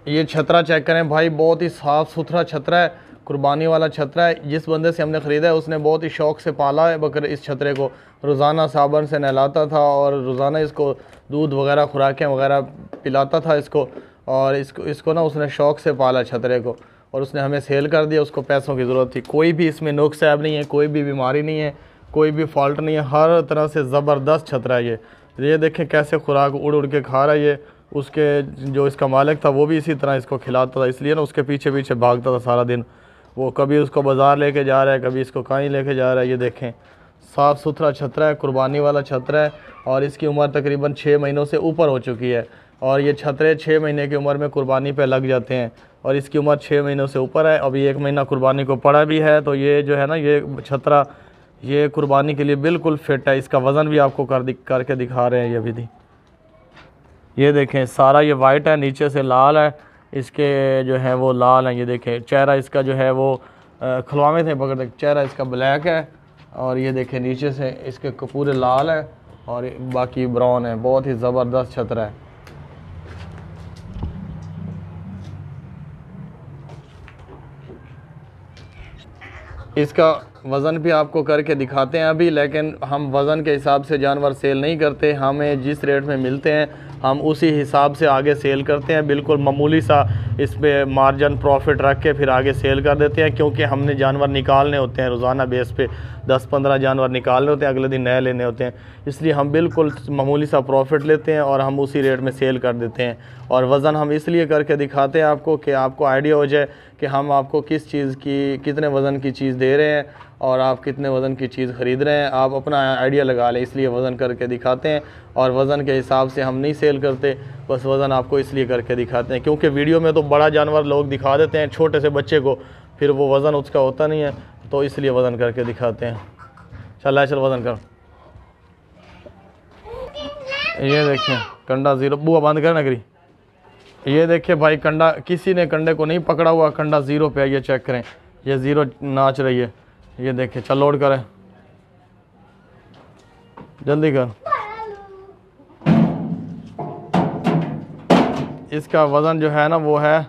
ये छतरा चेक करें भाई, बहुत ही साफ़ सुथरा छतरा है, कुर्बानी वाला छतरा है। जिस बंदे से हमने ख़रीदा है उसने बहुत ही शौक़ से पाला है बकरे। इस छतरे को रोज़ाना साबुन से नहलाता था और रोज़ाना इसको दूध वगैरह खुराकें वगैरह पिलाता था इसको। और इसको ना उसने शौक़ से पाला छतरे को, और उसने हमें सेल कर दिया। उसको पैसों की ज़रूरत थी। कोई भी इसमें नुक्स ऐब नहीं है, कोई भी बीमारी नहीं है, कोई भी फॉल्ट नहीं है। हर तरह से ज़बरदस्त छतरा है ये देखें कैसे खुराक उड़ उड़ के खा रहा है ये। उसके जो इसका मालिक था वो भी इसी तरह इसको खिलाता था, इसलिए ना उसके पीछे पीछे भागता था सारा दिन। वो कभी उसको बाज़ार लेके जा रहा है, कभी इसको कहीं लेके जा रहा है। ये देखें साफ़ सुथरा छतरा है, कुर्बानी वाला छतरा है, और इसकी उम्र तकरीबन 6 महीनों से ऊपर हो चुकी है। और ये छतरे 6 महीने की उम्र में कुर्बानी पे लग जाते हैं, और इसकी उम्र 6 महीनों से ऊपर है। अभी 1 महीना कुर्बानी को पड़ा भी है। तो ये जो है ना, ये छतरा ये कुर्बानी के लिए बिल्कुल फ़िट है। इसका वज़न भी आपको करके दिखा रहे हैं ये विधि। ये देखें सारा ये वाइट है, नीचे से लाल है, इसके जो है वो लाल हैं। ये देखें चेहरा इसका जो है वो खुलवामे थे पकड़, चेहरा इसका ब्लैक है, और ये देखें नीचे से इसके पूरे लाल है और बाकी ब्राउन है। बहुत ही ज़बरदस्त छतरा है। इसका वज़न भी आपको करके दिखाते हैं अभी, लेकिन हम वज़न के हिसाब से जानवर सेल नहीं करते। हमें जिस रेट में मिलते हैं हम उसी हिसाब से आगे सेल करते हैं। बिल्कुल मामूली सा इस पर मार्जिन प्रॉफिट रख के फिर आगे सेल कर देते हैं, क्योंकि हमने जानवर निकालने होते हैं रोज़ाना बेस पे। 10-15 जानवर निकालने होते हैं, अगले दिन नए लेने होते हैं, इसलिए हम बिल्कुल मामूली सा प्रॉफिट लेते हैं और हम उसी रेट में सेल कर देते हैं। और वज़न हम इसलिए करके दिखाते हैं आपको कि आपको आइडिया हो जाए कि हम आपको किस चीज़ की कितने वज़न की चीज़ दे रहे हैं और आप कितने वज़न की चीज़ ख़रीद रहे हैं। आप अपना आइडिया लगा लें, इसलिए वज़न करके दिखाते हैं। और वज़न के हिसाब से हम नहीं सेल करते, बस वज़न आपको इसलिए करके दिखाते हैं क्योंकि वीडियो में तो बड़ा जानवर लोग दिखा देते हैं, छोटे से बच्चे को फिर वो वज़न उसका होता नहीं है, तो इसलिए वज़न करके दिखाते हैं। चल वज़न कर। ये देखें कंडा ज़ीरो, बुआ बंद कर ना करी। ये देखिए भाई कंडा, किसी ने कंडे को नहीं पकड़ा हुआ, कंडा ज़ीरो पे है। ये चेक करें, ये ज़ीरो नाच रही है। ये देखें, चल लोड करें, जल्दी कर। इसका वज़न जो है ना वो है,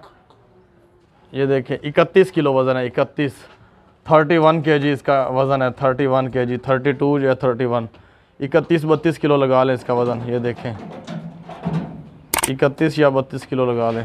ये देखें 31 किलो वज़न है। 31 kg इसका वज़न है। 31 kg, 32 या 31, 31-32 किलो लगा लें इसका वज़न। ये देखें 31 या 32 किलो लगा लें।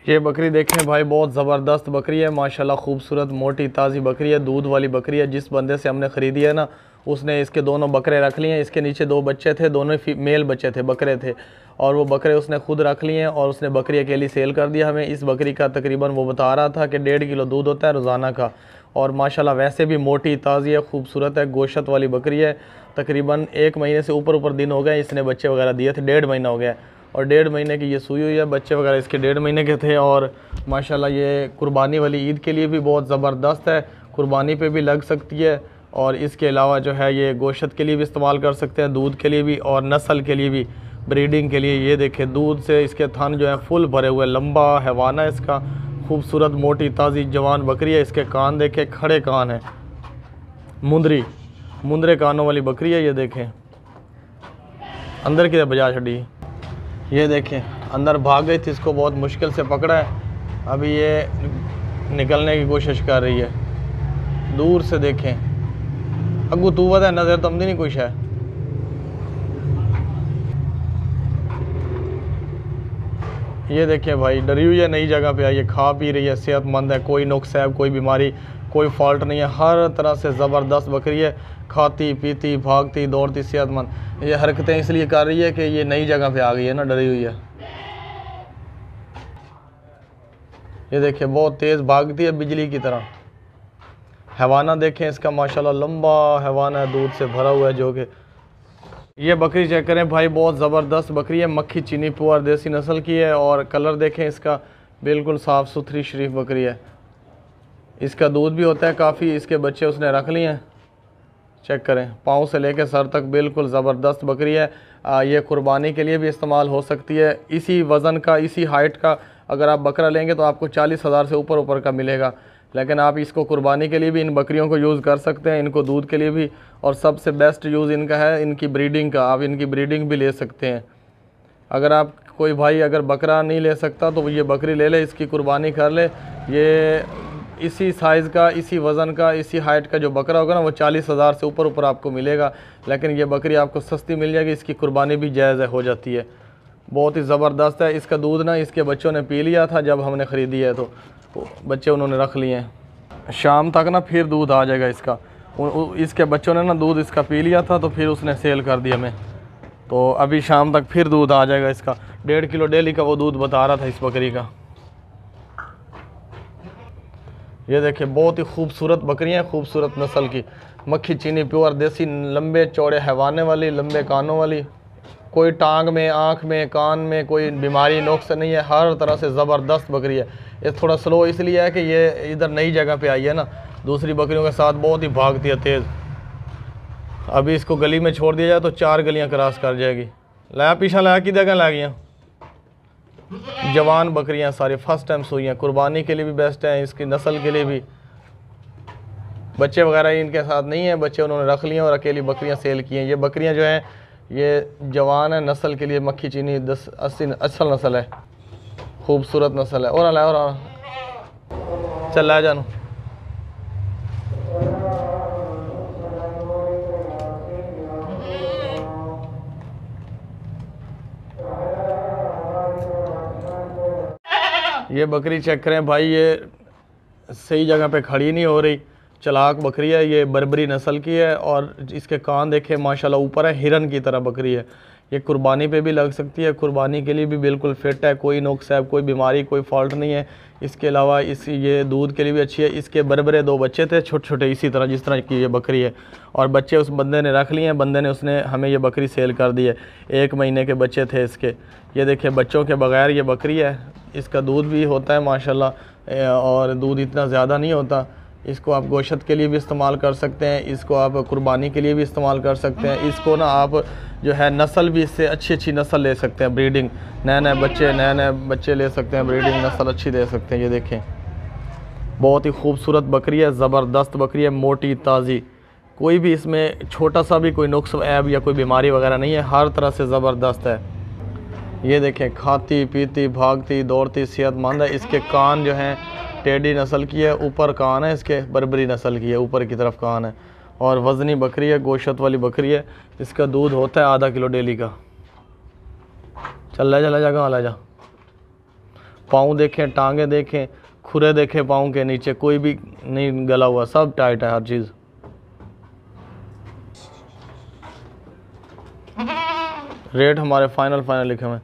ये बकरी देखें भाई, बहुत ज़बरदस्त बकरी है माशाल्लाह, खूबसूरत मोटी ताज़ी बकरी है, दूध वाली बकरी है। जिस बंदे से हमने ख़रीदी है ना, उसने इसके दोनों बकरे रख लिए हैं। इसके नीचे 2 बच्चे थे, दोनों मेल बच्चे थे, बकरे थे, और वो बकरे उसने खुद रख लिए हैं और उसने बकरी अकेली सेल कर दिया हमें। इस बकरी का तकरीबन वो बता रहा था कि 1.5 किलो दूध होता है रोज़ाना का, और माशाल्लाह वैसे भी मोटी ताज़ी है, खूबसूरत है, गोश्त वाली बकरी है। तकरीबन 1 महीने से ऊपर दिन हो गए, इसने बच्चे वगैरह दिए थे। 1.5 महीना हो गया, और 1.5 महीने की ये सूई हुई है। बच्चे वगैरह इसके 1.5 महीने के थे। और माशाल्लाह ये कुर्बानी वाली ईद के लिए भी बहुत ज़बरदस्त है, कुर्बानी पे भी लग सकती है। और इसके अलावा जो है ये गोश्त के लिए भी इस्तेमाल कर सकते हैं, दूध के लिए भी और नस्ल के लिए भी, ब्रीडिंग के लिए। ये देखें दूध से इसके थन जो है फुल भरे हुए, लंबा हैवान है इसका, खूबसूरत मोटी ताज़ी जवान बकरी है। इसके कान देखें, खड़े कान है, मुंदरे कानों वाली बकरी है। ये देखें अंदर की बजा छड़ी, ये देखें अंदर भाग गई थी, इसको बहुत मुश्किल से पकड़ा है, अभी ये निकलने की कोशिश कर रही है। दूर से देखें, अगू तू वह नज़र तमदी नहीं कुछ है। ये देखें भाई, डरी हुई है, नई जगह पे आई है, खा पी रही है, सेहतमंद है, कोई नुक्स है, कोई बीमारी, कोई फॉल्ट नहीं है। हर तरह से ज़बरदस्त बकरी है, खाती पीती भागती दौड़ती सेहतमंद। ये हरकतें इसलिए कर रही है कि ये नई जगह पे आ गई है ना, डरी हुई है। ये देखिए बहुत तेज़ भागती है बिजली की तरह। हैवाना देखें इसका माशाल्लाह, लंबा हैवाना है, दूध से भरा हुआ है। जो कि ये बकरी चेक करें भाई, बहुत ज़बरदस्त बकरी है, मक्खी चीनी पुअर देसी नस्ल की है। और कलर देखें इसका, बिल्कुल साफ़ सुथरी शरीफ बकरी है। इसका दूध भी होता है काफ़ी। इसके बच्चे उसने रख लिए हैं, चेक करें, पाँव से लेकर सर तक बिल्कुल ज़बरदस्त बकरी है। ये कुर्बानी के लिए भी इस्तेमाल हो सकती है। इसी वज़न का, इसी हाइट का अगर आप बकरा लेंगे तो आपको 40,000 से ऊपर का मिलेगा। लेकिन आप इसको कुर्बानी के लिए भी इन बकरियों को यूज़ कर सकते हैं, इनको दूध के लिए भी। और सबसे बेस्ट यूज़ इनका है इनकी ब्रीडिंग का, आप इनकी ब्रीडिंग भी ले सकते हैं। अगर आप कोई भाई अगर बकरा नहीं ले सकता तो ये बकरी ले ले, इसकी कुर्बानी कर ले। ये इसी साइज़ का, इसी वज़न का, इसी हाइट का जो बकरा होगा ना वो 40,000 से ऊपर आपको मिलेगा। लेकिन ये बकरी आपको सस्ती मिल जाएगी, इसकी कुर्बानी भी जायज़ हो जाती है। बहुत ही ज़बरदस्त है। इसका दूध ना इसके बच्चों ने पी लिया था जब हमने ख़रीदी है, तो बच्चे उन्होंने रख लिए हैं। शाम तक ना फिर दूध आ जाएगा इसका। इसके बच्चों ने ना दूध इसका पी लिया था तो फिर उसने सेल कर दिया हमें, तो अभी शाम तक फिर दूध आ जाएगा इसका। 1.5 किलो डेली का वो दूध बता रहा था इस बकरी का। ये देखिए बहुत ही खूबसूरत बकरियाँ, खूबसूरत नस्ल की मक्खी चीनी प्योर देसी, लंबे चौड़े हैवाने वाली, लंबे कानों वाली, कोई टांग में, आँख में, कान में कोई बीमारी नुक्स नहीं है, हर तरह से ज़बरदस्त बकरी है। ये थोड़ा स्लो इसलिए है कि ये इधर नई जगह पे आई है ना, दूसरी बकरियों के साथ बहुत ही भागती है तेज़। अभी इसको गली में छोड़ दिया जाए तो 4 गलियां क्रॉस कर जाएगी। लाया पीछा लाया की जगह ला गया। जवान बकरियां सारी फर्स्ट टाइम सोई हैं, कुर्बानी के लिए भी बेस्ट है, इसकी नस्ल के लिए भी। बच्चे वगैरह इनके साथ नहीं है, बच्चे उन्होंने रख लिए और अकेली बकरियां सेल की हैं। ये बकरियां जो हैं ये जवान है, नस्ल के लिए मक्खी चीनी 10-80 असल नस्ल है, खूबसूरत नस्ल है। और लाया और चल ला जानू। ये बकरी चेक करें भाई, ये सही जगह पे खड़ी नहीं हो रही, चलाक बकरी है। ये बर्बरी नस्ल की है और इसके कान देखे माशाल्लाह ऊपर है, हिरन की तरह बकरी है। ये कुर्बानी पे भी लग सकती है, कुर्बानी के लिए भी बिल्कुल फिट है, कोई नुक्स है, कोई बीमारी, कोई फॉल्ट नहीं है। इसके अलावा ये दूध के लिए भी अच्छी है। इसके बरबरे 2 बच्चे थे छोटे छोटे, इसी तरह जिस तरह की ये बकरी है, और बच्चे उस बंदे ने रख लिए हैं। बंदे ने उसने हमें ये बकरी सेल कर दी है। 1 महीने के बच्चे थे इसके। ये देखिए बच्चों के बगैर ये बकरी है। इसका दूध भी होता है माशाल्लाह, और दूध इतना ज़्यादा नहीं होता। इसको आप गोश्त के लिए भी इस्तेमाल कर सकते हैं, इसको आप कुर्बानी के लिए भी इस्तेमाल कर सकते हैं। इसको ना आप जो है नस्ल भी इससे अच्छी नस्ल ले सकते हैं, ब्रीडिंग, नए नए बच्चे ले सकते हैं, ब्रीडिंग नस्ल अच्छी दे सकते हैं। ये देखें बहुत ही खूबसूरत बकरी है, ज़बरदस्त बकरी है, मोटी ताज़ी, कोई भी इसमें छोटा सा भी कोई नुक्स ऐब या कोई बीमारी वगैरह नहीं है, हर तरह से ज़बरदस्त है। ये देखें खाती पीती भागती दौड़ती सेहतमंद है। इसके कान जो हैं टेढ़ी नस्ल की है, ऊपर कान है इसके, बर्बरी नस्ल की है, ऊपर की तरफ कान है, और वज़नी बकरी है, गोश्त वाली बकरी है। इसका दूध होता है आधा किलो डेली का। चल जा कहाँ ला जा। पाँव देखें, टांगे देखें, खुरे देखें, पाँव के नीचे कोई भी नहीं गला हुआ, सब टाइट है हर चीज़। रेट हमारे फाइनल लिखे हुए हैं।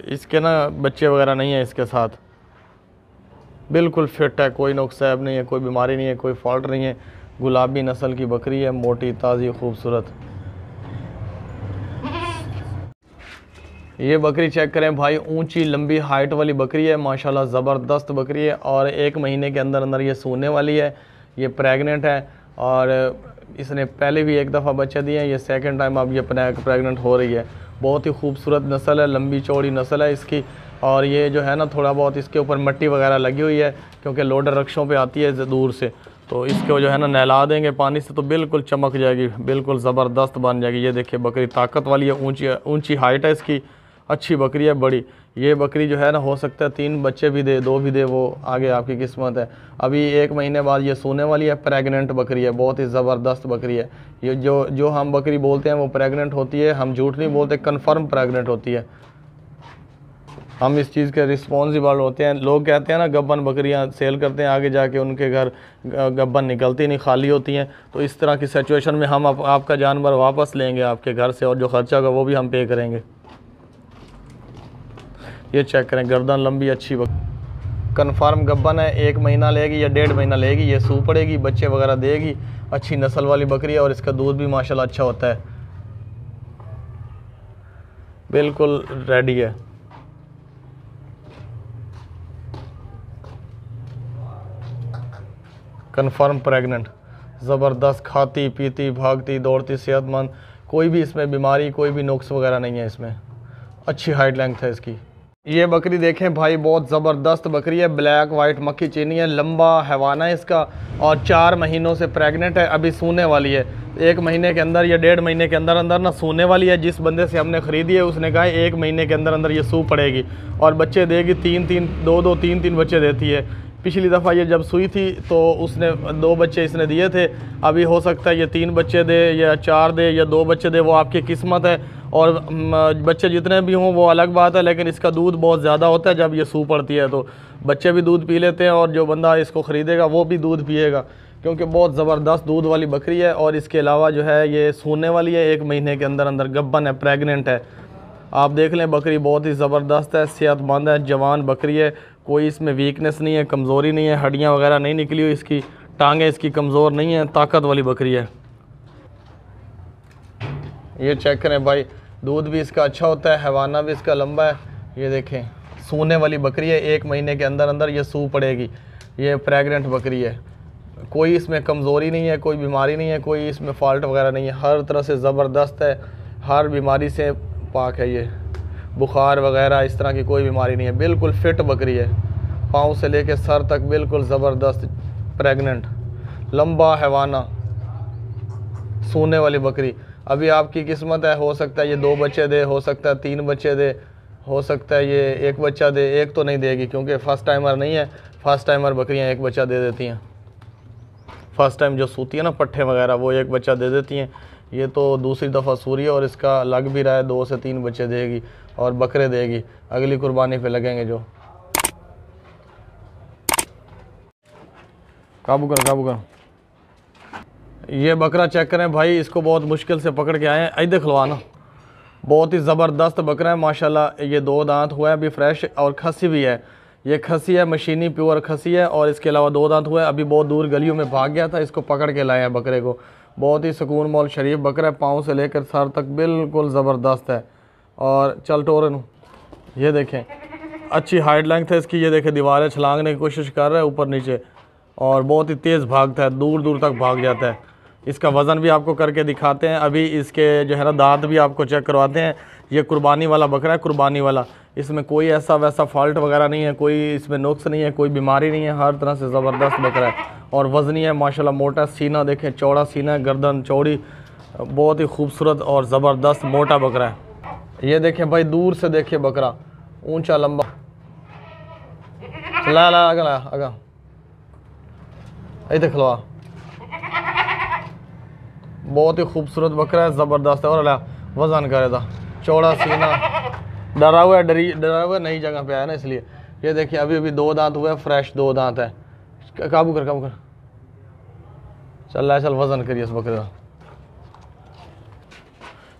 इसके ना बच्चे वगैरह नहीं है इसके साथ, बिल्कुल फिट है, कोई नुक्सैब नहीं है, कोई बीमारी नहीं है, कोई फॉल्ट नहीं है। गुलाबी नस्ल की बकरी है, मोटी ताज़ी खूबसूरत। ये बकरी चेक करें भाई, ऊंची लंबी हाइट वाली बकरी है माशाल्लाह, ज़बरदस्त बकरी है, और 1 महीने के अंदर ये सूने वाली है। ये प्रेग्नेंट है और इसने पहले भी 1 दफ़ा बच्चे दिए हैं, ये सेकंड टाइम अब ये प्रेग्नेंट हो रही है। बहुत ही खूबसूरत नस्ल है, लंबी चौड़ी नस्ल है इसकी। और ये जो है ना थोड़ा बहुत इसके ऊपर मिट्टी वगैरह लगी हुई है, क्योंकि लोडर रक्षों पे आती है दूर से, तो इसको जो है ना नहला देंगे पानी से तो बिल्कुल चमक जाएगी, बिल्कुल ज़बरदस्त बन जाएगी। ये देखिए बकरी ताकत वाली है, ऊंची हाइट है इसकी, अच्छी बकरी है, बड़ी। ये बकरी जो है ना हो सकता है 3 बच्चे भी दे, 2 भी दे, वो आगे आपकी किस्मत है। अभी 1 महीने बाद ये सोने वाली है, प्रेग्नेंट बकरी है, बहुत ही ज़बरदस्त बकरी है। ये जो हम बकरी बोलते हैं वो प्रेग्नेंट होती है, हम झूठ नहीं बोलते, कन्फर्म प्रेग्नेंट होती है। हम इस चीज़ के रिस्पॉन्सिबल होते हैं। लोग कहते हैं ना गब्बन बकरियां सेल करते हैं, आगे जाके उनके घर गब्बन निकलती नहीं, खाली होती हैं। तो इस तरह की सिचुएशन में हम आपका जानवर वापस लेंगे आपके घर से, और जो ख़र्चा होगा वो भी हम पे करेंगे। ये चेक करें, गर्दन लंबी अच्छी कन्फर्म गब्बन है, 1 महीना लेगी या 1.5 महीना लेगी, ये सू पड़ेगी, बच्चे वगैरह देगी, अच्छी नस्ल वाली बकरी है, और इसका दूध भी माशाल्लाह अच्छा होता है, बिल्कुल रेडी है। कन्फर्म प्रेग्नेंट, ज़बरदस्त, खाती पीती भागती दौड़ती सेहतमंद, कोई भी इसमें बीमारी, कोई भी नुक्स वगैरह नहीं है इसमें, अच्छी हाइट लेंथ है इसकी। ये बकरी देखें भाई, बहुत ज़बरदस्त बकरी है, ब्लैक वाइट मक्खी चीनी है, लंबा हैवाना है इसका, और 4 महीनों से प्रेग्नेंट है, अभी सूने वाली है। 1 महीने के अंदर या 1.5 महीने के अंदर अंदर ना सूने वाली है। जिस बंदे से हमने ख़रीदी है उसने कहा है 1 महीने के अंदर अंदर ये सू पड़ेगी और बच्चे देगी। 2 3 बच्चे देती है। पिछली दफ़ा ये जब सूई थी तो उसने 2 बच्चे इसने दिए थे। अभी हो सकता है ये 3 बच्चे दे या 4 दे या 2 बच्चे दे, वो आपकी किस्मत है। और बच्चे जितने भी हों वो अलग बात है, लेकिन इसका दूध बहुत ज़्यादा होता है। जब ये सू पड़ती है तो बच्चे भी दूध पी लेते हैं और जो बंदा इसको ख़रीदेगा वो भी दूध पिएगा, क्योंकि बहुत ज़बरदस्त दूध वाली बकरी है। और इसके अलावा जो है ये सूने वाली है, 1 महीने के अंदर अंदर गब्बन है, प्रेग्नेंट है। आप देख लें, बकरी बहुत ही ज़बरदस्त है, सेहतमंद है, जवान बकरी है, कोई इसमें वीकनेस नहीं है, कमज़ोरी नहीं है, हड्डियाँ वगैरह नहीं निकली हुई इसकी, टांगें इसकी कमज़ोर नहीं है, ताकत वाली बकरी है। ये चेक करें भाई, दूध भी इसका अच्छा होता है, हैवाना भी इसका लंबा है। ये देखें, सूने वाली बकरी है, 1 महीने के अंदर अंदर ये सू पड़ेगी। ये प्रेग्नेंट बकरी है, कोई इसमें कमज़ोरी नहीं है, कोई बीमारी नहीं है, कोई इसमें फॉल्ट वगैरह नहीं है, हर तरह से ज़बरदस्त है, हर बीमारी से पाक है। ये बुखार वगैरह इस तरह की कोई बीमारी नहीं है, बिल्कुल फ़िट बकरी है, पाँव से लेके सर तक बिल्कुल ज़बरदस्त प्रेग्नेंट, लंबा हैवाना, सूने वाली बकरी। अभी आपकी किस्मत है, हो सकता है ये 2 बच्चे दे, हो सकता है 3 बच्चे दे, हो सकता है ये 1 बच्चा दे। 1 तो नहीं देगी क्योंकि फ़र्स्ट टाइमर नहीं है, फ़र्स्ट टाइमर बकरियां 1 बच्चा दे देती हैं। फ़र्स्ट टाइम जो सूती है ना पट्ठे वगैरह, वो 1 बच्चा दे देती हैं। ये तो दूसरी दफ़ा सूरी है और इसका लग भी रहा है 2 से 3 बच्चे देगी और बकरे देगी, अगली कुर्बानी पे लगेंगे जो। काबू कर। ये बकरा चेक करें भाई, इसको बहुत मुश्किल से पकड़ के आए हैं। इधर खलवाना, बहुत ही ज़बरदस्त बकरा है माशाल्लाह। ये 2 दांत हुआ है अभी फ्रेश, और खसी भी है। ये खसी है, मशीनी प्योर खसी है, और इसके अलावा 2 दांत हुआ है। अभी बहुत दूर गलियों में भाग गया था, इसको पकड़ के लाए हैं बकरे को। बहुत ही सुकून मोल शरीफ बकरा है, पाँव से लेकर सर तक बिल्कुल ज़बरदस्त है। और चल टोरन, ये देखें, अच्छी हाइट लेंथ है इसकी। ये देखें, दीवारें छलांगने की कोशिश कर रहा है ऊपर नीचे, और बहुत ही तेज़ भागता है, दूर दूर तक भाग जाता है। इसका वज़न भी आपको करके दिखाते हैं। अभी इसके जो है ना दांत भी आपको चेक करवाते हैं। ये कुर्बानी वाला बकरा है, कुर्बानी वाला, इसमें कोई ऐसा वैसा फॉल्ट वगैरह नहीं है, कोई इसमें नुक्स नहीं है, कोई बीमारी नहीं है, हर तरह से ज़बरदस्त बकरा है। और वज़नी है माशाल्लाह, मोटा सीना देखें, चौड़ा सीना है, गर्दन चौड़ी, बहुत ही खूबसूरत और ज़बरदस्त मोटा बकरा है। ये देखें भाई, दूर से देखिए बकरा, ऊंचा लंबा, ला आगा इधर खलवा, बहुत ही खूबसूरत बकरा है, ज़बरदस्त है। और वज़न करे था, चौड़ा सीना, डरा हुआ नई जगह पे आया ना इसलिए। ये देखिए, अभी 2 दांत हुए, फ्रेश 2 दांत है। काबू कर चल वज़न करिए इस बकरे का।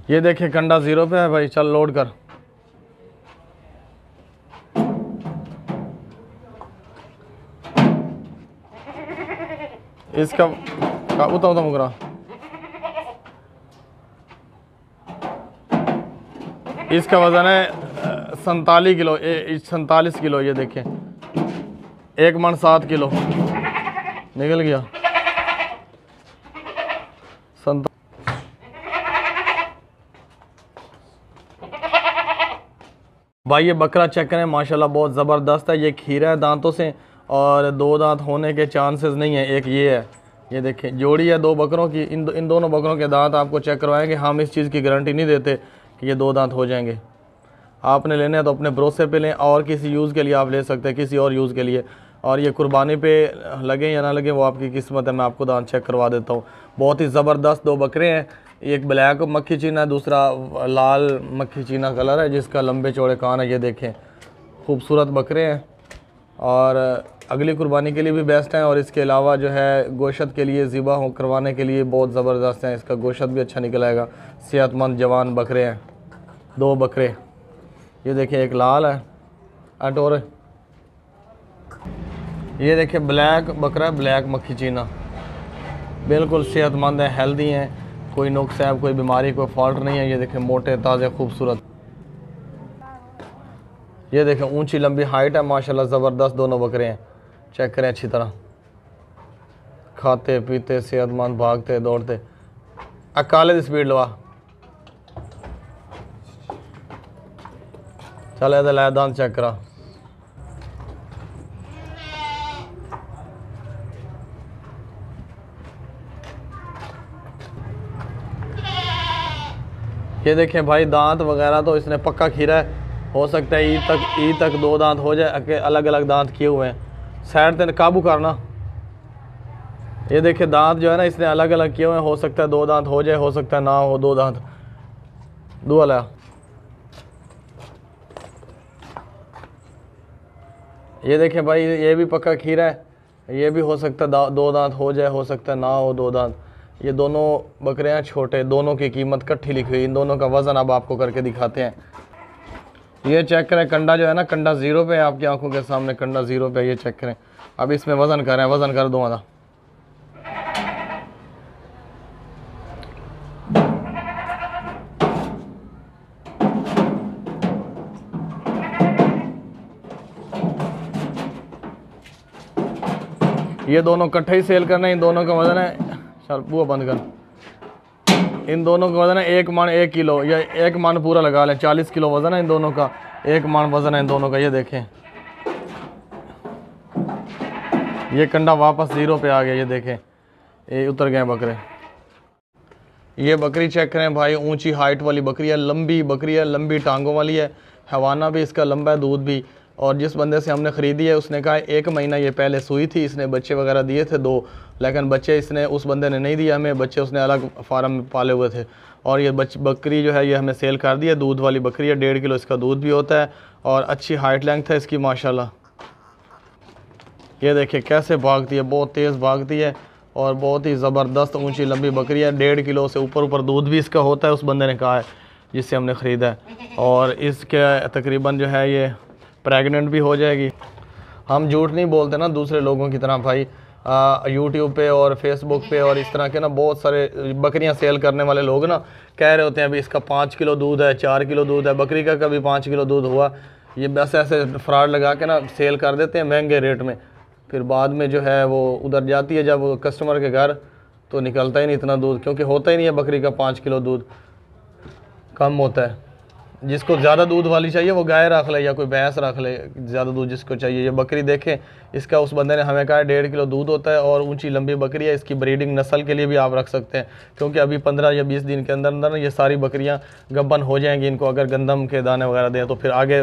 ये देखिए, कंडा 0 पे है भाई, चल लोड कर। इसका उता मुकरा, इसका वज़न है 47 किलो, 47 किलो। ये देखें, 1 मन 7 किलो निकल गया। भाई ये बकरा चेक करें माशाल्लाह, बहुत ज़बरदस्त है। ये खीरा है दांतों से, और 2 दांत होने के चांसेस नहीं है। एक ये है, ये देखें, जोड़ी है 2 बकरों की। इन दोनों बकरों के दांत आपको चेक करवाएंगे। हम इस चीज़ की गारंटी नहीं देते कि ये 2 दांत हो जाएंगे। आपने लेने हैं तो अपने भरोसे पे लें, और किसी यूज़ के लिए आप ले सकते हैं, किसी और यूज़ के लिए। और ये कुर्बानी पे लगे या ना लगे वो आपकी किस्मत है। मैं आपको दांत चेक करवा देता हूँ। बहुत ही ज़बरदस्त 2 बकरे हैं, एक ब्लैक मक्खी चीना है, दूसरा लाल मक्खी चीना कलर है, जिसका लंबे चौड़े कान है। ये देखें, खूबसूरत बकरे हैं, और अगली कुर्बानी के लिए भी बेस्ट हैं। और इसके अलावा जो है गोश्त के लिए, ज़िबा करवाने के लिए बहुत ज़बरदस्त हैं। इसका गोश्त भी अच्छा निकल आएगा। सेहतमंद जवान बकरे हैं 2 बकरे। ये देखिए, एक लाल है अटोर, ये देखिए ब्लैक बकरा है, ब्लैक मक्खी चीना, बिल्कुल सेहतमंद है, हेल्दी हैं, कोई नुक्स है, कोई बीमारी, कोई फॉल्ट नहीं है। ये देखें, मोटे ताज़े खूबसूरत। ये देखें, ऊंची लंबी हाइट है माशाल्लाह, ज़बरदस्त दोनों बकरे हैं। चेक करें अच्छी तरह, खाते पीते, सेहतमंद, भागते दौड़ते। काले दी स्पीड लवा, चल इधर लै दांत चेक करा। ये देखें भाई दांत वगैरह तो इसने पक्का खीरा है। हो सकता है ईद तक 2 दांत हो जाए, अलग अलग दांत किए हुए हैं। साइड से काबू करना। ये देखिए दांत जो है ना इसने अलग अलग किए हुए हैं। हो सकता है 2 दांत हो जाए, हो सकता है ना हो 2 दांत। दो वाला ये देखें भाई, ये भी पक्का खीरा है। ये भी हो सकता है 2 दांत हो जाए, हो सकता है ना हो 2 दांत। ये दोनों बकरियां छोटे, दोनों की कीमत इकट्ठी लिखी हुई। इन दोनों का वज़न अब आपको करके दिखाते हैं। ये चेक करें, कंडा जो है ना, कंडा 0 पे है आपकी आंखों के सामने। कंडा 0 पे, ये चेक करें। अब इसमें वज़न करें, वज़न कर दो आधा। ये दोनों इकट्ठे ही सेल करना है। इन दोनों का वज़न है, चल बुआ बंद कर। इन दोनों का वज़न है 1 मन 1 किलो, या 1 मन पूरा लगा लें। 40 किलो वज़न है इन दोनों का। 1 मन वज़न है इन दोनों का। ये देखें, ये कंडा वापस 0 पे आ गया। ये देखें, ये उतर गए बकरे। ये बकरी चेक करें भाई, ऊंची हाइट वाली बकरी है, लंबी बकरी है, लंबी टांगों वाली है। हवाना भी इसका लंबा है, दूध भी। और जिस बंदे से हमने ख़रीदी है उसने कहा 1 महीना ये पहले सूई थी। इसने बच्चे वगैरह दिए थे 2, लेकिन बच्चे इसने उस बंदे ने नहीं दिया हमें। बच्चे उसने अलग फार्म में पाले हुए थे। और ये बकरी जो है ये हमें सेल कर दी है। दूध वाली बकरी है, 1.5 किलो इसका दूध भी होता है। और अच्छी हाइट लेंथ है इसकी माशाल्लाह। ये देखिए कैसे भागती है, बहुत तेज़ भागती है। और बहुत ही ज़बरदस्त ऊंची लंबी बकरी है। 1.5 किलो से ऊपर दूध भी इसका होता है, उस बंदे ने कहा है जिससे हमने ख़रीदा है। और इसके तकरीबन जो है ये प्रेग्नेंट भी हो जाएगी। हम झूठ नहीं बोलते ना दूसरे लोगों की तरह भाई। यूट्यूब पे और फेसबुक पे और इस तरह के ना बहुत सारे बकरियां सेल करने वाले लोग ना कह रहे होते हैं अभी इसका 5 किलो दूध है, 4 किलो दूध है। बकरी का कभी 5 किलो दूध हुआ? ये बस ऐसे फ्रॉड लगा के ना सेल कर देते हैं महंगे रेट में। फिर बाद में जो है वो उधर जाती है जब वो कस्टमर के घर, तो निकलता ही नहीं इतना दूध, क्योंकि होता ही नहीं है बकरी का 5 किलो दूध, कम होता है। जिसको ज़्यादा दूध वाली चाहिए वो गाय रख ले या कोई भैंस रख ले, ज़्यादा दूध जिसको चाहिए। ये बकरी देखें, इसका उस बंदे ने हमें कहा 1.5 किलो दूध होता है। और ऊंची लंबी बकरी है। इसकी ब्रीडिंग नस्ल के लिए भी आप रख सकते हैं, क्योंकि अभी 15 या 20 दिन के अंदर अंदर ये सारी बकरियां गब्बन हो जाएंगी। इनको अगर गंदम के दाने वगैरह दें तो फिर आगे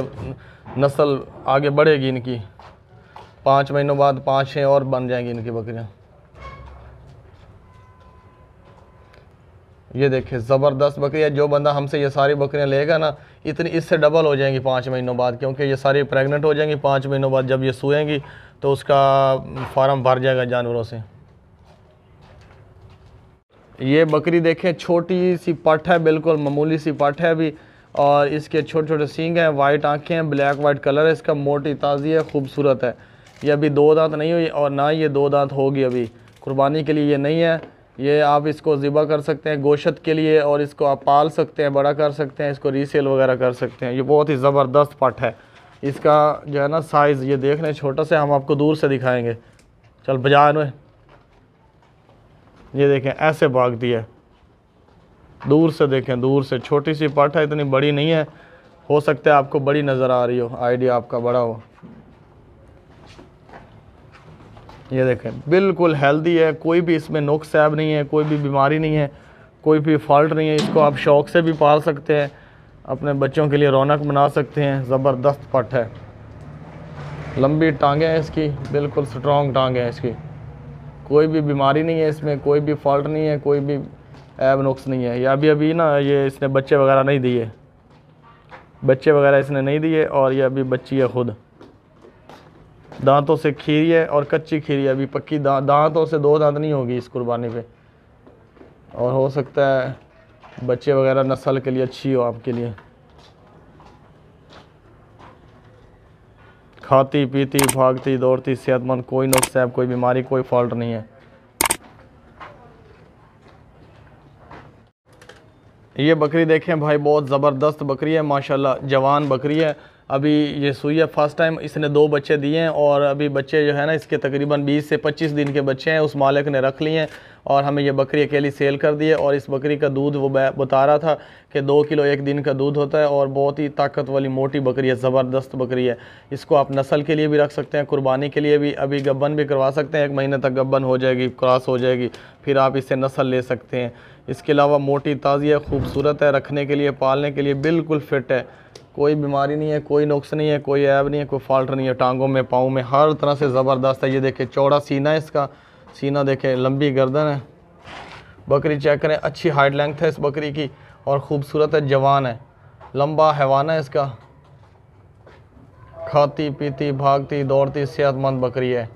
नस्ल आगे बढ़ेगी इनकी। 5 महीनों बाद 5-6 और बन जाएंगी इनकी बकरियाँ। ये देखिए ज़बरदस्त बकरी है। जो बंदा हमसे ये सारी बकरियां लेगा ना, इतनी इससे डबल हो जाएंगी 5 महीनों बाद, क्योंकि ये सारी प्रेग्नेंट हो जाएंगी। 5 महीनों बाद जब ये सूएंगी तो उसका फार्म भर जाएगा जानवरों से। ये बकरी देखें, छोटी सी पट है, बिल्कुल मामूली सी पट है अभी। और इसके छोटे छोटे सींग हैं, वाइट आँखें हैं, ब्लैक वाइट कलर है इसका, मोटी ताज़ी है, खूबसूरत है। ये अभी 2 दांत नहीं हुई और ना ये 2 दांत होगी अभी। कुर्बानी के लिए ये नहीं है। ये आप इसको ज़िबा कर सकते हैं गोश्त के लिए, और इसको आप पाल सकते हैं, बड़ा कर सकते हैं, इसको रीसेल वगैरह कर सकते हैं। ये बहुत ही ज़बरदस्त पट है। इसका जो है ना साइज़ ये देख लें, छोटा सा, हम आपको दूर से दिखाएंगे। चल बाजार में ये देखें ऐसे भागती है, दूर से देखें, दूर से। छोटी सी पट है, इतनी बड़ी नहीं है। हो सकता है आपको बड़ी नज़र आ रही हो, आइडिया आपका बड़ा हो। ये देखें बिल्कुल हेल्दी है, कोई भी इसमें नुक्स ऐब नहीं है, कोई भी बीमारी नहीं है, कोई भी फॉल्ट नहीं है। इसको आप शौक़ से भी पाल सकते हैं, अपने बच्चों के लिए रौनक बना सकते हैं। ज़बरदस्त पट है, लंबी टांगें हैं इसकी, बिल्कुल स्ट्रॉन्ग टांगें हैं इसकी। कोई भी बीमारी नहीं है इसमें, कोई भी फॉल्ट नहीं है, कोई भी ऐब नुक्स नहीं है। या अभी ना ये इसने बच्चे वगैरह नहीं दिए, बच्चे वगैरह इसने नहीं दिए। और ये अभी बच्ची है खुद, दांतों से खीरी है और कच्ची खीरी है अभी। पक्की दांतों से 2 दांत नहीं होगी इस कुर्बानी पे। और हो सकता है बच्चे वगैरह नस्ल के लिए अच्छी हो आपके लिए। खाती पीती भागती दौड़ती सेहतमंद, कोई नुक्स है, कोई बीमारी, कोई फॉल्ट नहीं है। ये बकरी देखें भाई, बहुत ज़बरदस्त बकरी है माशाल्लाह, जवान बकरी है। अभी ये सुई है, फर्स्ट टाइम इसने 2 बच्चे दिए हैं और अभी बच्चे जो है ना इसके तकरीबन 20 से 25 दिन के बच्चे हैं। उस मालिक ने रख लिए हैं और हमें ये बकरी अकेली सेल कर दी है। और इस बकरी का दूध वो बता रहा था कि 2 किलो एक दिन का दूध होता है और बहुत ही ताकत वाली मोटी बकरी है, ज़बरदस्त बकरी है। इसको आप नस्ल के लिए भी रख सकते हैं, कुर्बानी के लिए भी। अभी गब्बन भी करवा सकते हैं, 1 महीने तक गब्बन हो जाएगी, क्रॉस हो जाएगी, फिर आप इससे नस्ल ले सकते हैं। इसके अलावा मोटी ताज़ी है, खूबसूरत है, रखने के लिए पालने के लिए बिल्कुल फ़िट है। कोई बीमारी नहीं है, कोई नुक्स नहीं है, कोई ऐब नहीं है, कोई फॉल्ट नहीं है। टांगों में, पाँव में हर तरह से ज़बरदस्त है। ये देखें चौड़ा सीना है इसका, सीना देखें, लंबी गर्दन है। बकरी चेक करें, अच्छी हाइट लेंथ है इस बकरी की और ख़ूबसूरत है, जवान है, लंबा हैवाना है इसका। खाती पीती भागती दौड़ती सेहतमंद बकरी है।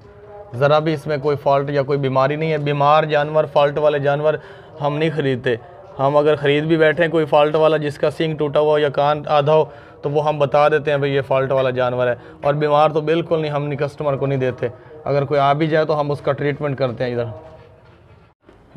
ज़रा भी इसमें कोई फॉल्ट या कोई बीमारी नहीं है। बीमार जानवर, फॉल्ट वाले जानवर हम नहीं ख़रीदते। हम अगर ख़रीद भी बैठें कोई फॉल्ट वाला जिसका सींग टूटा हुआ या कान आधा हो तो वो हम बता देते हैं भाई ये फॉल्ट वाला जानवर है। और बीमार तो बिल्कुल नहीं, हम नहीं, कस्टमर को नहीं देते। अगर कोई आ भी जाए तो हम उसका ट्रीटमेंट करते हैं। इधर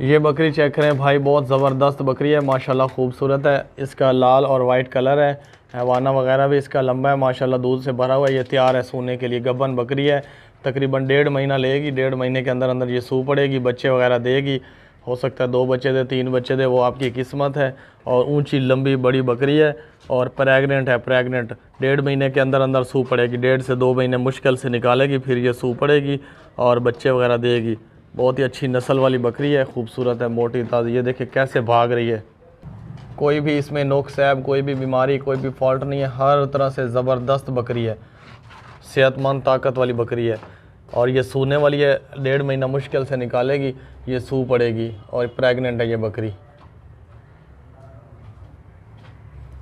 ये बकरी चेक करें भाई, बहुत ज़बरदस्त बकरी है माशाल्लाह, खूबसूरत है। इसका लाल और वाइट कलर है, हैवाना वगैरह भी इसका लंबा है माशाल्लाह, दूध से भरा हुआ है। ये तैयार है सूने के लिए। गब्बन बकरी है, तकरीबन 1.5 महीना लेगी। 1.5 महीने के अंदर अंदर ये सू पड़ेगी, बच्चे वगैरह देगी। हो सकता है 2 बच्चे दे, 3 बच्चे दे, वो आपकी किस्मत है। और ऊंची लंबी बड़ी बकरी है और प्रेग्नेंट है। प्रेग्नेंट 1.5 महीने के अंदर अंदर सू पड़ेगी। 1.5 से 2 महीने मुश्किल से निकालेगी, फिर ये सू पड़ेगी और बच्चे वगैरह देगी। बहुत ही अच्छी नस्ल वाली बकरी है, खूबसूरत है, मोटी ताज़ी। ये देखिए कैसे भाग रही है। कोई भी इसमें नुक्स ऐब, कोई भी बीमारी, कोई भी फॉल्ट नहीं है। हर तरह से ज़बरदस्त बकरी है, सेहतमंद ताकत वाली बकरी है। और ये सूने वाली है, 1.5 महीना मुश्किल से निकालेगी, ये सू पड़ेगी और प्रेग्नेंट है ये बकरी।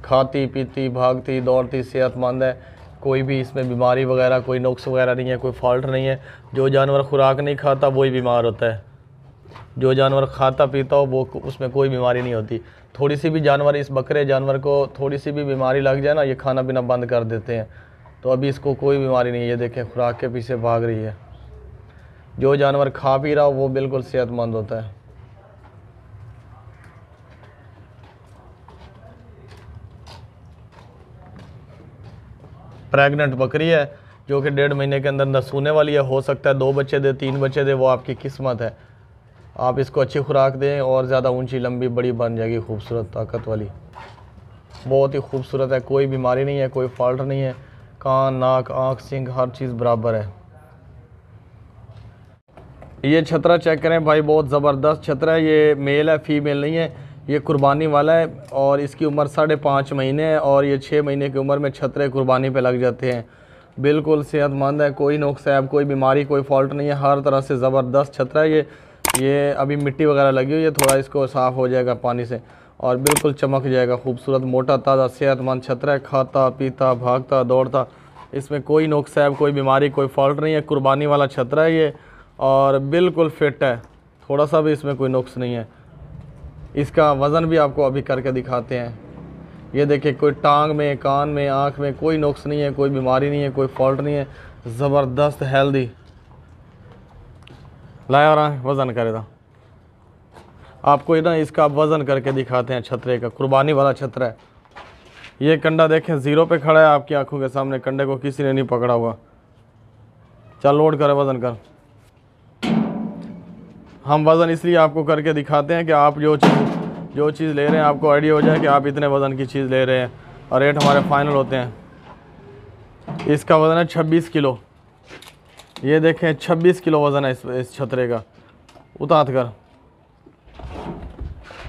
खाती पीती भागती दौड़ती सेहतमंद है। कोई भी इसमें बीमारी वगैरह, कोई नुक्स वगैरह नहीं है, कोई फॉल्ट नहीं है। जो जानवर खुराक नहीं खाता वही बीमार होता है। जो जानवर खाता पीता हो वो, उसमें कोई बीमारी नहीं होती। थोड़ी सी भी जानवर, इस बकरे जानवर को थोड़ी सी भी बीमारी लग जाए ना, ये खाना पीना बंद कर देते हैं। तो अभी इसको कोई बीमारी नहीं है। ये देखें खुराक के पीछे भाग रही है। जो जानवर खा पी रहा हो वो बिल्कुल सेहतमंद होता है। प्रेग्नेंट बकरी है जो कि 1.5 महीने के अंदर अंदर सूने वाली है। हो सकता है 2 बच्चे दे, 3 बच्चे दे, वो आपकी किस्मत है। आप इसको अच्छी खुराक दें और ज़्यादा ऊंची लंबी बड़ी बन जाएगी, खूबसूरत ताकत वाली। बहुत ही खूबसूरत है, कोई बीमारी नहीं है, कोई फॉल्ट नहीं है। कान, नाक, आँख, सींग हर चीज़ बराबर है। ये छतरा चेक करें भाई, बहुत ज़बरदस्त छतरा है। ये मेल है, फीमेल नहीं है। ये कुर्बानी वाला है और इसकी उम्र 5.5 महीने है और ये 6 महीने की उम्र में छतरे कुर्बानी पे लग जाते हैं। बिल्कुल सेहतमंद है, कोई नुक्स ऐब, कोई बीमारी, कोई फॉल्ट नहीं है। हर तरह से ज़बरदस्त छतरा है ये अभी मिट्टी वगैरह लगी हुई है, थोड़ा इसको साफ़ हो जाएगा पानी से और बिल्कुल चमक जाएगा। खूबसूरत, मोटा, ताज़ा, सेहतमंद छतरा है। खाता पीता भागता दौड़ता, इसमें कोई नुक्स ऐब, कोई बीमारी, कोई फॉल्ट नहीं है। कुर्बानी वाला छतरा है ये और बिल्कुल फिट है, थोड़ा सा भी इसमें कोई नुक्स नहीं है। इसका वज़न भी आपको अभी करके दिखाते हैं। ये देखिए, कोई टांग में, कान में, आँख में कोई नुक्स नहीं है, कोई बीमारी नहीं है, कोई फॉल्ट नहीं है। ज़बरदस्त हेल्दी। लाया रहा है, वज़न करे था आपको ना, इसका वज़न करके दिखाते हैं छतरे का। कुर्बानी वाला छतरा है। ये कंडा देखें 0 पे खड़ा है आपकी आंखों के सामने। कंडे को किसी ने नहीं पकड़ा हुआ। चल लोड कर, वज़न कर। हम वज़न इसलिए आपको करके दिखाते हैं कि आप जो चीज़ ले रहे हैं आपको आइडिया हो जाए कि आप इतने वज़न की चीज़ ले रहे हैं और रेट हमारे फाइनल होते हैं। इसका वज़न है 26 किलो। ये देखें 26 किलो वज़न है इस छतरे का। उतार कर,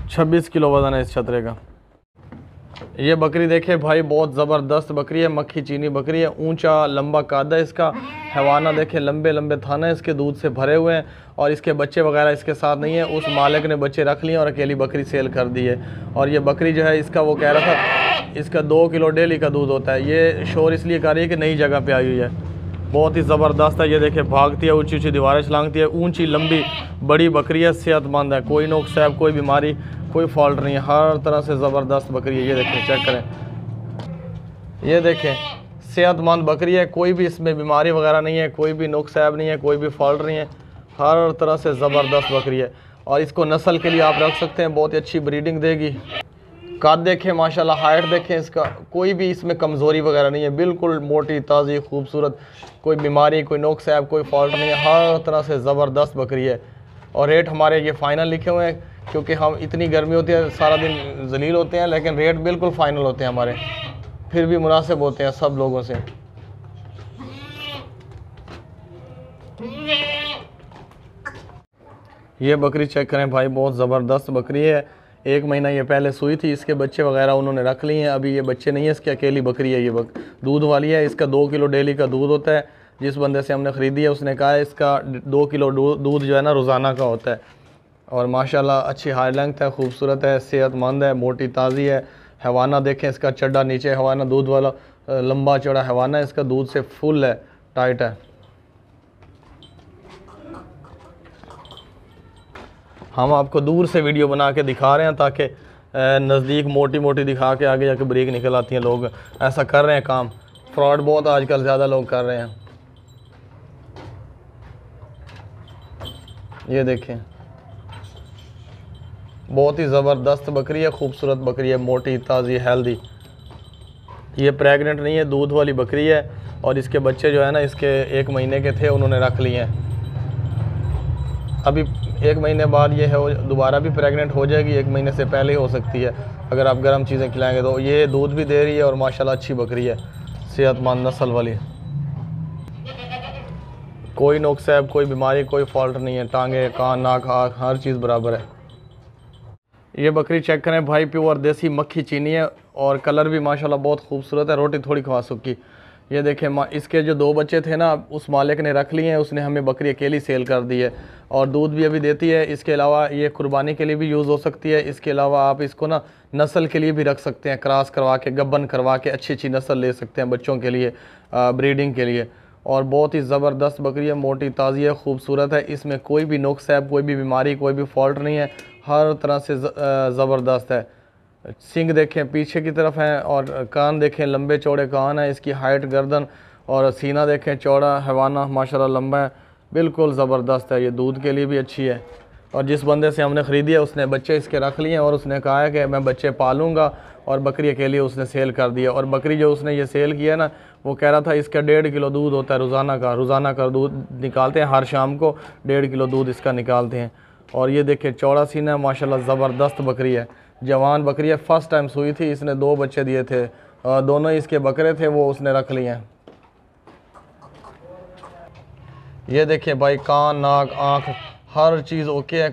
26 किलो वज़न है इस छतरे का। ये बकरी देखे भाई, बहुत ज़बरदस्त बकरी है, मक्खी चीनी बकरी है। ऊंचा लंबा कादा है इसका। हैवाना देखे, लंबे लंबे थाने हैं इसके, दूध से भरे हुए हैं और इसके बच्चे वगैरह इसके साथ नहीं है। उस मालिक ने बच्चे रख लिए और अकेली बकरी सेल कर दी है। और ये बकरी जो है इसका, वो कह रहा था इसका 2 किलो डेली का दूध होता है। ये शोर इसलिए कर रही है कि नई जगह पे आई हुई है। बहुत ही ज़बरदस्त है। ये देखे भागती है, ऊंची ऊंची दीवारें छलांगती है। ऊंची लंबी बड़ी बकरी है, सेहतमंद है, कोई नुक्स है, कोई बीमारी, कोई फॉल्ट नहीं है। हर तरह से ज़बरदस्त बकरी है। ये देखें, चेक करें, ये देखें सेहतमंद बकरी है। कोई भी इसमें बीमारी वगैरह नहीं है, कोई भी नुक्स ऐब नहीं है, कोई भी फॉल्ट नहीं है। हर तरह से ज़बरदस्त बकरी है और इसको नस्ल के लिए आप रख सकते हैं, बहुत ही अच्छी ब्रीडिंग देगी। कद देखें माशाल्लाह, हाइट देखें, इसका कोई भी इसमें कमज़ोरी वगैरह नहीं है, बिल्कुल मोटी ताज़ी खूबसूरत, कोई बीमारी कोई नुक्स है, कोई फॉल्ट नहीं है, हर तरह से ज़बरदस्त बकरी है। और रेट हमारे ये फ़ाइनल लिखे हुए हैं, क्योंकि हम इतनी गर्मी होती है सारा दिन जलील होते हैं, लेकिन रेट बिल्कुल फ़ाइनल होते हैं हमारे, फिर भी मुनासिब होते हैं सब लोगों से। ये बकरी चेक करें भाई, बहुत ज़बरदस्त बकरी है। 1 महीना ये पहले सुई थी, इसके बच्चे वगैरह उन्होंने रख लिए हैं, अभी ये बच्चे नहीं है, इसकी अकेली बकरी है। ये दूध वाली है, इसका 2 किलो डेली का दूध होता है। जिस बंदे से हमने ख़रीदी है उसने कहा है इसका 2 किलो दूध जो है ना रोज़ाना का होता है। और माशाल्लाह अच्छी हाई लेंथ है, खूबसूरत है, सेहतमंद है, मोटी ताज़ी है। हवाना देखें इसका, चड्डा नीचे हवाना, दूध वाला लंबा चौड़ा हवाना, इसका दूध से फुल है, टाइट है। हम आपको दूर से वीडियो बना के दिखा रहे हैं ताकि नज़दीक मोटी मोटी दिखा के आगे जाके ब्रेक निकल आती हैं। लोग ऐसा कर रहे हैं काम, फ्रॉड बहुत आजकल ज़्यादा लोग कर रहे हैं। ये देखें, बहुत ही ज़बरदस्त बकरी है, खूबसूरत बकरी है, मोटी ताज़ी हेल्दी। ये प्रेग्नेंट नहीं है, दूध वाली बकरी है। और इसके बच्चे जो है ना, इसके 1 महीने के थे, उन्होंने रख लिए हैं। अभी 1 महीने बाद ये है दोबारा भी प्रेग्नेंट हो जाएगी, 1 महीने से पहले हो सकती है अगर आप गर्म चीज़ें खिलाएंगे तो। ये दूध भी दे रही है और माशाल्लाह अच्छी बकरी है, सेहतमंद नस्ल वाली, कोई नुक्स है, कोई बीमारी, कोई फॉल्ट नहीं है, टांगे कान नाक आँख हर चीज़ बराबर है। ये बकरी चेक करें भाई, प्योर देसी मक्खी चीनी है और कलर भी माशाल्लाह बहुत खूबसूरत है, रोटी थोड़ी खवा सूखी। ये देखें, इसके जो 2 बच्चे थे ना, उस मालिक ने रख लिए हैं, उसने हमें बकरी अकेली सेल कर दी है और दूध भी अभी देती है। इसके अलावा ये कुर्बानी के लिए भी यूज़ हो सकती है। इसके अलावा आप इसको ना नस्ल के लिए भी रख सकते हैं, क्रॉस करवा के, गब्बन करवा के अच्छी अच्छी नस्ल ले सकते हैं बच्चों के लिए, ब्रीडिंग के लिए। और बहुत ही ज़बरदस्त बकरी है, मोटी ताज़ी है, खूबसूरत है, इसमें कोई भी नुक्स है, कोई भी बीमारी, कोई भी फॉल्ट नहीं है, हर तरह से ज़बरदस्त है। सींग देखें पीछे की तरफ हैं और कान देखें, लंबे चौड़े कान हैं, इसकी हाइट, गर्दन और सीना देखें चौड़ा, हवाना माशाल्लाह लंबा है, बिल्कुल ज़बरदस्त है। ये दूध के लिए भी अच्छी है। और जिस बंदे से हमने ख़रीदी है उसने बच्चे इसके रख लिए हैं और उसने कहा है कि मैं बच्चे पालूंगा, और बकरी के लिए उसने सेल कर दिया। और बकरी जो उसने ये सेल किया ना, वो कह रहा था इसका 1.5 किलो दूध होता है रोज़ाना का दूध निकालते हैं, हर शाम को 1.5 किलो दूध इसका निकालते हैं। और ये देखें चौड़ा सीना है, माशाल्लाह ज़बरदस्त बकरी है, जवान बकरी है, फर्स्ट टाइम सुई थी, इसने 2 बच्चे दिए थे, दोनों इसके बकरे थे, वो उसने रख लिए हैं। ये देखिए भाई, कान नाक आँख हर चीज़ ओके है,